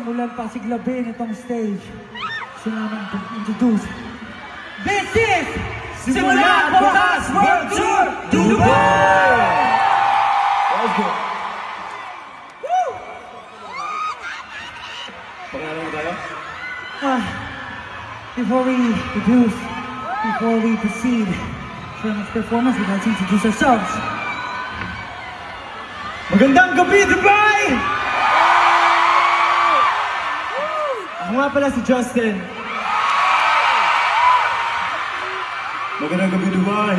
ulan pasiglabin itong stage. Gusto namin introduce. This is Simula Bukas World Tour Dubai! Let's go! Woo! Pangalan mo tayo? Before we proceed for the next performance, we'd like to introduce ourselves. Magandang gabi, Dubai! Ako nga pala si Justin. Magandang gabi, Dubai!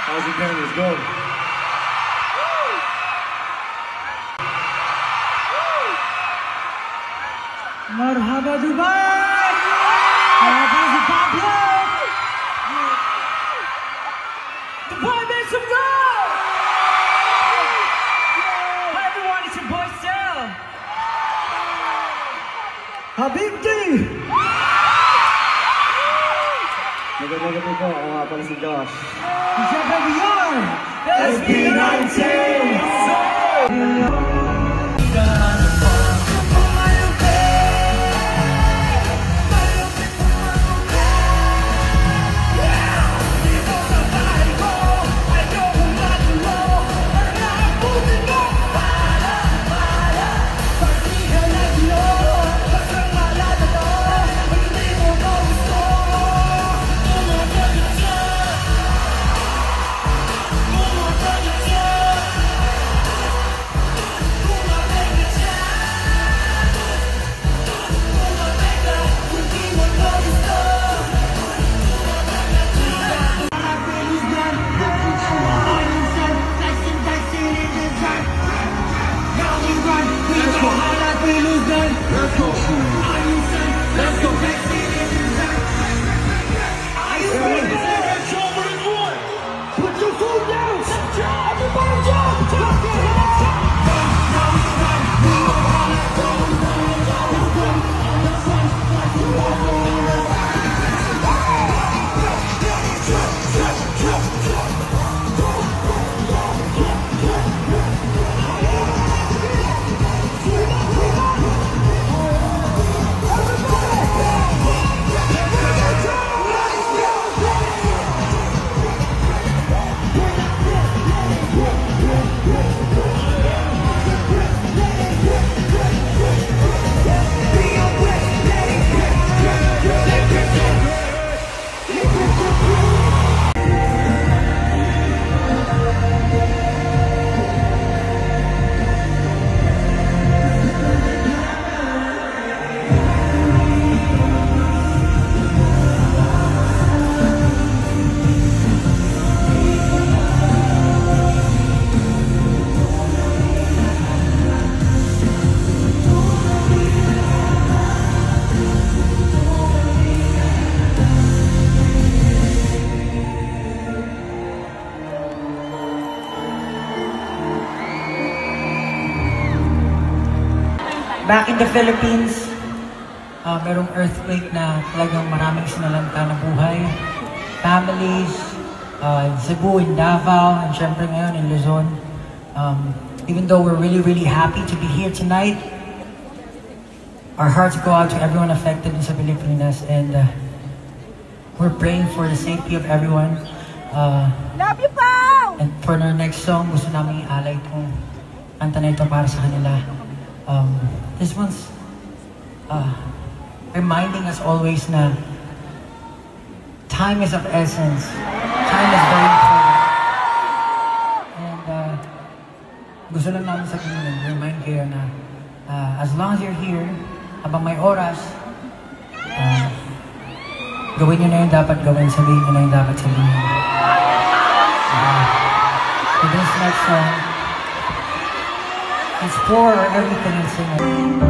How's it going? Let's go! Marhaba Dubai! Marhaba si Pablo! Dubai, make some noise! Hi everyone, it's your boy Sel! Habibti! Magandang gabi po. Ako nga pala si Josh. Siyempre we are SB19! Back in the Philippines, merong earthquake na talagang maraming sinalanta na buhay. Families, in Cebu, in Davao, and syempre ngayon in Luzon. Even though we're really happy to be here tonight, our hearts go out to everyone affected in sa Pilipinas, and we're praying for the safety of everyone. Love you, Pao! And for our next song, gusto namin i-alay itong kanta na ito para sa kanila. This one's reminding us always na time is of essence. Time is very important. And gusto lang namin sa kanila, remind kayo na as long as you're here, habang may oras, gawin nyo na yung dapat gawin, sabihin nyo na yung dapat sabihin. For this next song, explore everything in singing.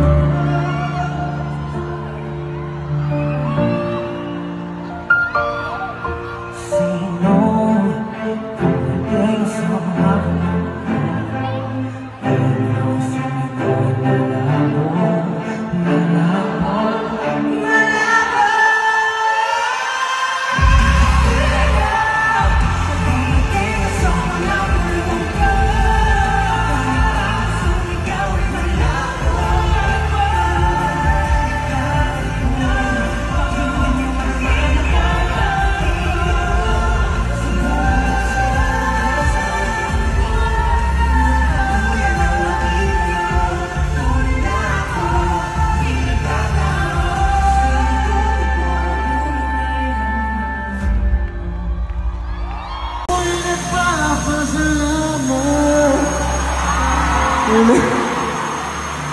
Yeah,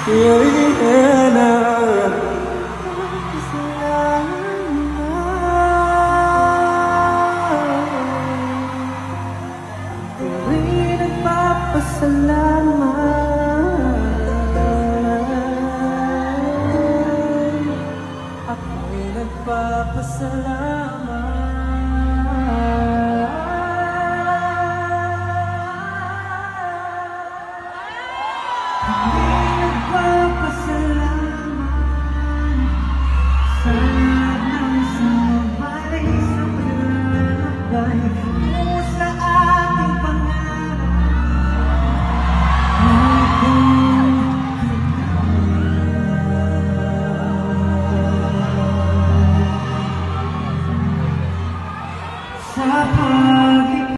yeah, yeah,